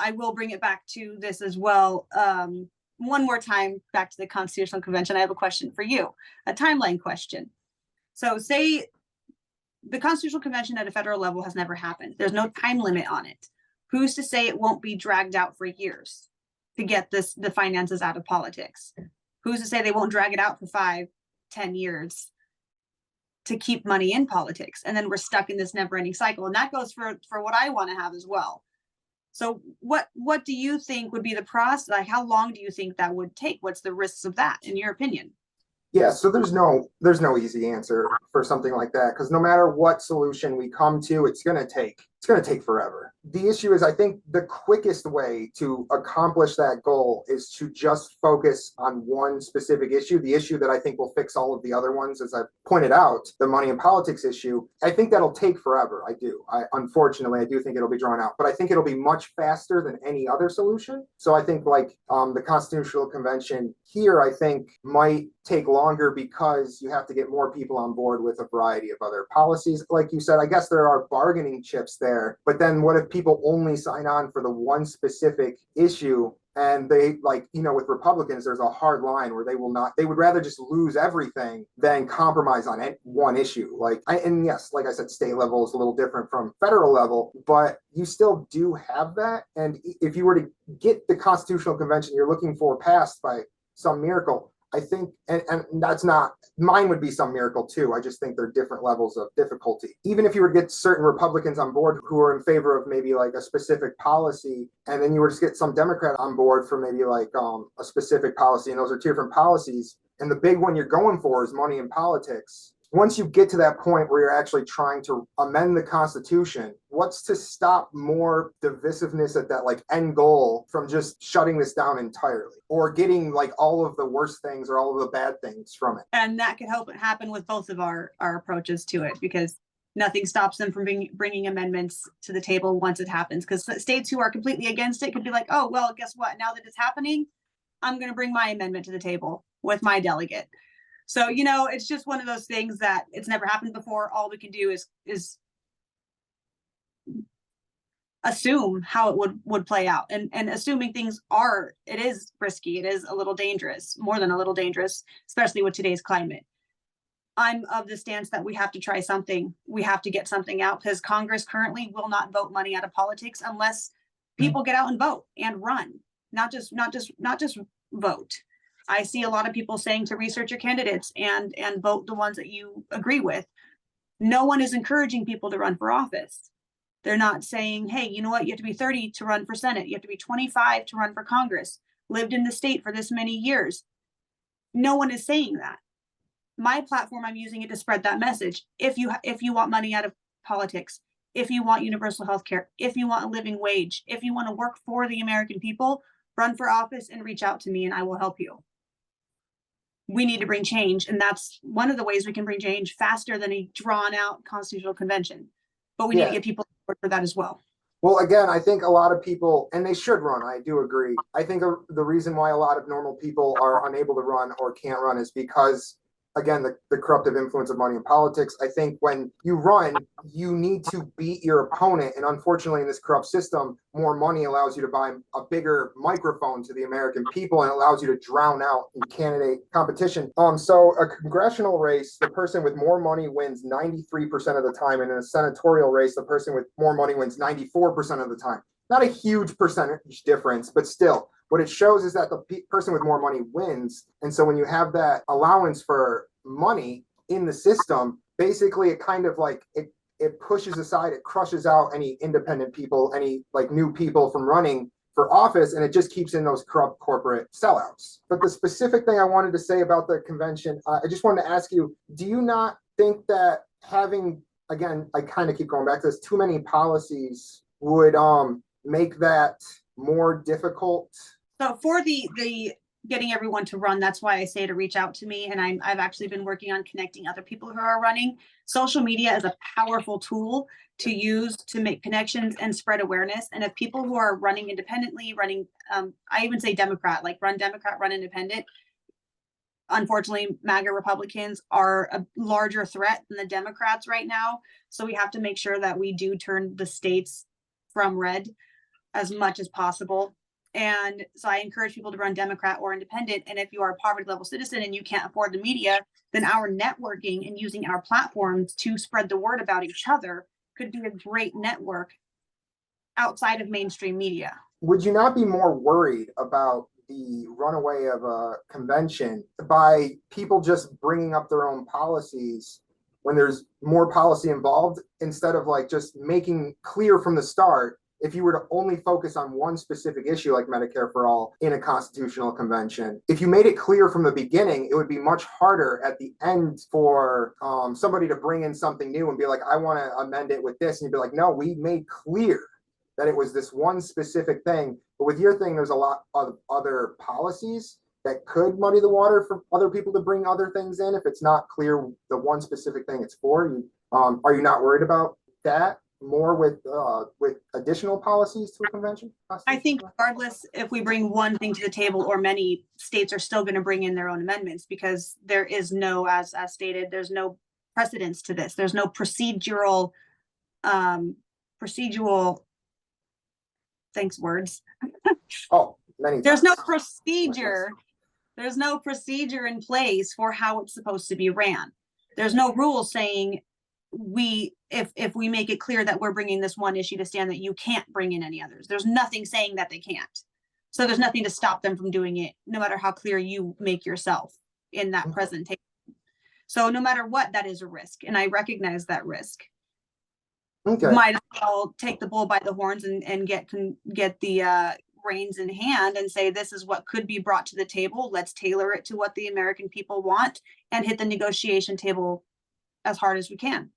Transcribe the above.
I will bring it back to this as well. One more time, back to the Constitutional Convention. I have a question for you, a timeline question. So say the Constitutional Convention at a federal level has never happened. There's no time limit on it. Who's to say it won't be dragged out for years to get the finances out of politics? Who's to say they won't drag it out for 5, 10 years to keep money in politics? And then we're stuck in this never ending cycle. And that goes for what I want to have as well. So what do you think would be the process? Like, how long do you think that would take? What's the risks of that, in your opinion? Yeah, so there's no easy answer for something like that, because no matter what solution we come to, it's gonna take forever. The issue is, I think the quickest way to accomplish that goal is to just focus on one specific issue, the issue that I think will fix all of the other ones, as I pointed out, the money and politics issue. I think that'll take forever. Unfortunately, I do think it'll be drawn out, but I think it'll be much faster than any other solution. So I think the Constitutional Convention here, I think might take longer because you have to get more people on board with a variety of other policies. Like you said, I guess there are bargaining chips there, but then what if people only sign on for the one specific issue? And they, with Republicans, there's a hard line where they would rather just lose everything than compromise on one issue. And yes, like I said, state level is a little different from federal level, but you still do have that. And if you were to get the Constitutional Convention you're looking for passed by some miracle, I think, and that's not, mine would be some miracle too. I just think they're different levels of difficulty. Even if you were to get certain Republicans on board who are in favor of maybe like a specific policy, and then you were to get some Democrat on board for maybe a specific policy, and those are two different policies, and the big one you're going for is money in politics. Once you get to that point where you're actually trying to amend the Constitution, what's to stop more divisiveness at that end goal from just shutting this down entirely, or getting all of the worst things or all of the bad things from it? And that could help it happen with both of our approaches to it, because nothing stops them from bringing amendments to the table once it happens. Because states who are completely against it could be like, oh, well, guess what? Now that it's happening, I'm going to bring my amendment to the table with my delegate. So, it's just one of those things that it's never happened before. All we can do is assume how it would play out, and assuming things it is risky. It is a little dangerous, more than a little dangerous, especially with today's climate. I'm of the stance that we have to try something. We have to get something out, because Congress currently will not vote money out of politics unless people get out and vote and run, not just vote. I see a lot of people saying to research your candidates and vote the ones that you agree with. No one is encouraging people to run for office. They're not saying, hey, you know what? You have to be 30 to run for Senate. You have to be 25 to run for Congress. Lived in the state for this many years. No one is saying that. My platform, I'm using it to spread that message. If you want money out of politics, if you want universal health care, if you want a living wage, if you want to work for the American people, run for office and reach out to me and I will help you. We need to bring change, and that's one of the ways we can bring change faster than a drawn out Constitutional Convention. But we need to get people on board for that as well. Well, again, I think a lot of people, and they should run, I do agree. I think the reason why a lot of normal people are unable to run or can't run is because, again, the corruptive influence of money in politics. I think when you run, you need to beat your opponent. And unfortunately, in this corrupt system, more money allows you to buy a bigger microphone to the American people, and allows you to drown out in candidate competition. So a congressional race, the person with more money wins 93% of the time. And in a senatorial race, the person with more money wins 94% of the time. Not a huge percentage difference, but still. What it shows is that the person with more money wins. And so when you have that allowance for money in the system, basically it kind of it pushes aside, it crushes out any independent people, any new people from running for office, and it just keeps in those corrupt corporate sellouts. But the specific thing I wanted to say about the convention, I just wanted to ask you, do you not think that having, again, I kind of keep going back to this, too many policies would make that more difficult? So for the getting everyone to run, that's why I say to reach out to me. And I've actually been working on connecting other people who are running. Social media is a powerful tool to use to make connections and spread awareness. And if people who are running independently, I even say Democrat, run Democrat, run independent. Unfortunately, MAGA Republicans are a larger threat than the Democrats right now. So we have to make sure that we do turn the states from red as much as possible. And so I encourage people to run Democrat or independent. And if you are a poverty level citizen and you can't afford the media, then our networking and using our platforms to spread the word about each other could be a great network outside of mainstream media. Would you not be more worried about the runaway of a convention by people just bringing up their own policies when there's more policy involved, instead of like just making clear from the start, if you were to only focus on one specific issue like Medicare for all in a constitutional convention, if you made it clear from the beginning, it would be much harder at the end for somebody to bring in something new and be like, I want to amend it with this. And you'd be like, no, we made clear that it was this one specific thing. But with your thing, there's a lot of other policies that could muddy the water for other people to bring other things in if it's not clear the one specific thing it's for. Are you not worried about that more with additional policies to a convention? I think regardless if we bring one thing to the table or many, states are still going to bring in their own amendments, because there is no, as stated, there's no precedence to this. There's no procedural thanks words. Oh, many There's times. no procedure. There's no procedure in place for how it's supposed to be ran. There's no rule saying if we make it clear that we're bringing this one issue to stand, that you can't bring in any others. There's nothing saying that they can't. So there's nothing to stop them from doing it, no matter how clear you make yourself in that presentation. So no matter what, that is a risk, and I recognize that risk. Okay. Might as well take the bull by the horns and get the reins in hand and say, this is what could be brought to the table. Let's tailor it to what the American people want and hit the negotiation table as hard as we can.